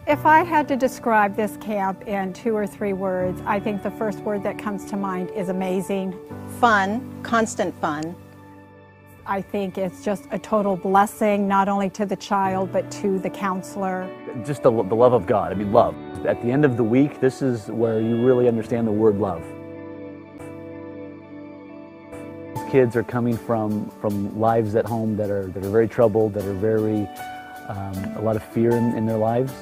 If I had to describe this camp in 2 or 3 words, I think the first word that comes to mind is amazing. Fun, constant fun. I think it's just a total blessing, not only to the child, but to the counselor. Just the love of God. I mean, love. At the end of the week, this is where you really understand the word love. These kids are coming from lives at home that are very troubled, that are very, a lot of fear in their lives.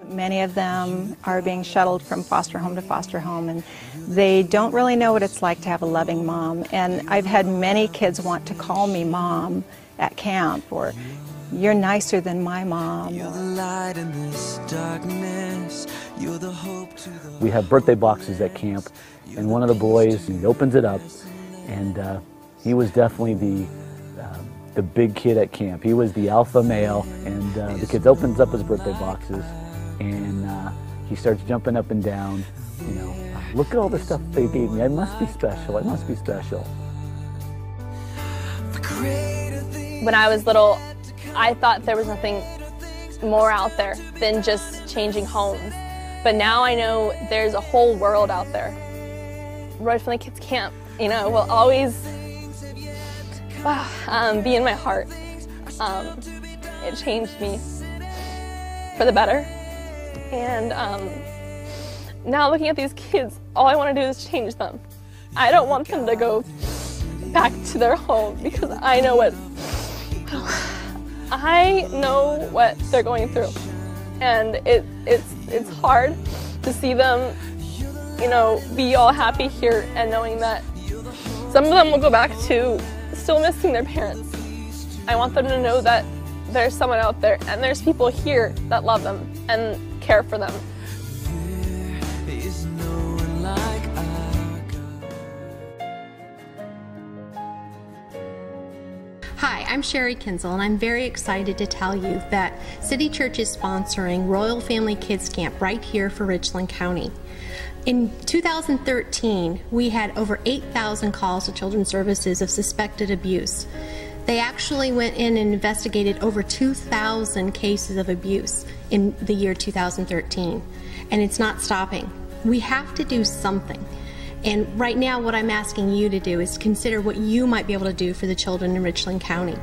Many of them are being shuttled from foster home to foster home, and they don't really know what it's like to have a loving mom. And I've had many kids want to call me mom at camp, or you're nicer than my mom. You're the light in this darkness. You're the hope to the... We have birthday boxes at camp, and one of the boys, he opens it up, and he was definitely the big kid at camp. He was the alpha male, and the kid opens up his birthday boxes, and he starts jumping up and down, you know, look at all the stuff they gave me. I must be special. I must be special. When I was little, I thought there was nothing more out there than just changing homes. But now I know there's a whole world out there. Royal Family Kids Camp, you know, will always be in my heart. It changed me for the better. And now looking at these kids, all I want to do is change them. I don't want them to go back to their home because I know what they're going through, and it's hard to see them, you know, be all happy here and knowing that some of them will go back to still missing their parents. I want them to know that there's someone out there and there's people here that love them and care for them. Hi, I'm Sherry Kinzel, and I'm very excited to tell you that CitiChurch is sponsoring Royal Family Kids Camp right here for Richland County. In 2013, we had over 8,000 calls to Children's Services of suspected abuse. They actually went in and investigated over 2,000 cases of abuse in the year 2013, and it's not stopping. We have to do something. And right now what I'm asking you to do is consider what you might be able to do for the children in Richland County.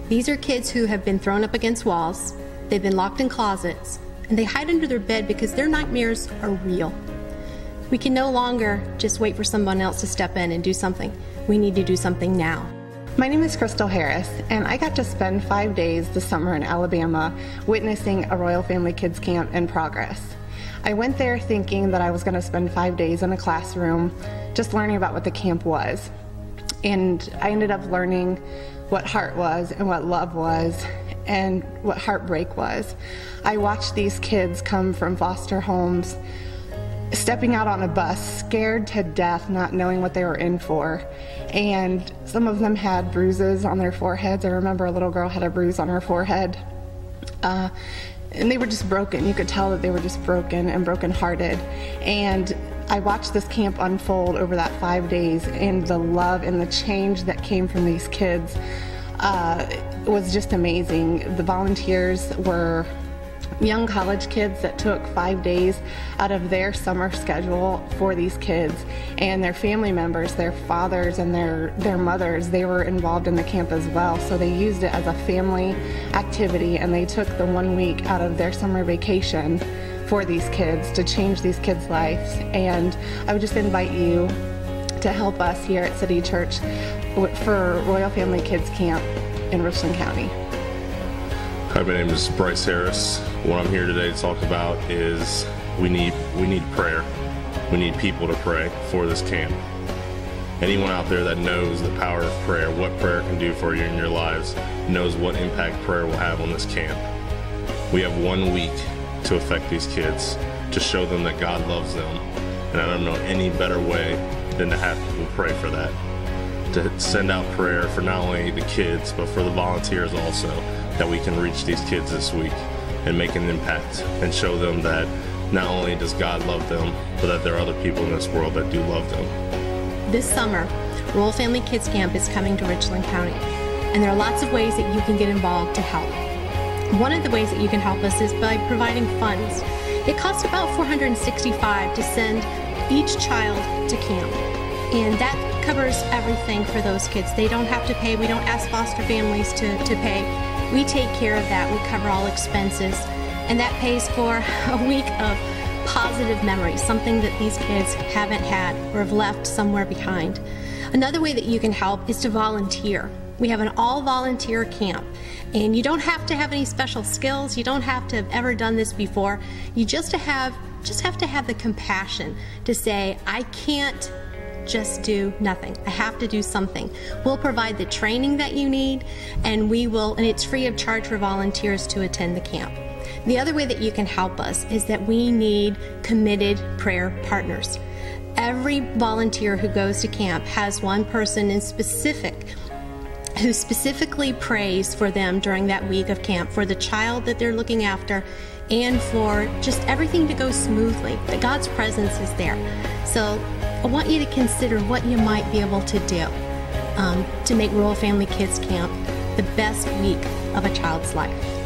These are kids who have been thrown up against walls, they've been locked in closets, and they hide under their bed because their nightmares are real. We can no longer just wait for someone else to step in and do something. We need to do something now. My name is Crystal Harris, and I got to spend 5 days this summer in Alabama witnessing a Royal Family Kids Camp in progress. I went there thinking that I was going to spend 5 days in a classroom just learning about what the camp was. And I ended up learning what heart was and what love was and what heartbreak was. I watched these kids come from foster homes, stepping out on a bus, scared to death, not knowing what they were in for. And some of them had bruises on their foreheads. I remember a little girl had a bruise on her forehead. And they were just broken. You could tell that they were just broken and brokenhearted. And I watched this camp unfold over that 5 days, and the love and the change that came from these kids was just amazing. The volunteers were young college kids that took 5 days out of their summer schedule for these kids, and their family members, their fathers and their mothers, they were involved in the camp as well. So they used it as a family activity, and they took the 1 week out of their summer vacation for these kids to change these kids' lives. And I would just invite you to help us here at CitiChurch for Royal Family Kids Camp in Richland County. Hi, my name is Bryce Harris. What I'm here today to talk about is we need prayer. We need people to pray for this camp. Anyone out there that knows the power of prayer, what prayer can do for you in your lives, knows what impact prayer will have on this camp. We have 1 week to affect these kids, to show them that God loves them. And I don't know any better way than to have people pray for that. To send out prayer for not only the kids, but for the volunteers also, that we can reach these kids this week and make an impact and show them that not only does God love them, but that there are other people in this world that do love them. This summer, Royal Family Kids Camp is coming to Richland County, and there are lots of ways that you can get involved to help. One of the ways that you can help us is by providing funds. It costs about $465 to send each child to camp, and that covers everything for those kids. They don't have to pay. We don't ask foster families to pay. We take care of that. We cover all expenses, and that pays for a week of positive memories, something that these kids haven't had or have left somewhere behind. Another way that you can help is to volunteer. We have an all-volunteer camp, and you don't have to have any special skills. You don't have to have ever done this before. You just have to have the compassion to say, I can't just do nothing. I have to do something. We'll provide the training that you need, and it's free of charge for volunteers to attend the camp. The other way that you can help us is that we need committed prayer partners. Every volunteer who goes to camp has one person in specific who specifically prays for them during that week of camp, for the child that they're looking after, and for just everything to go smoothly, that God's presence is there. So I want you to consider what you might be able to do to make Royal Family Kids Camp the best week of a child's life.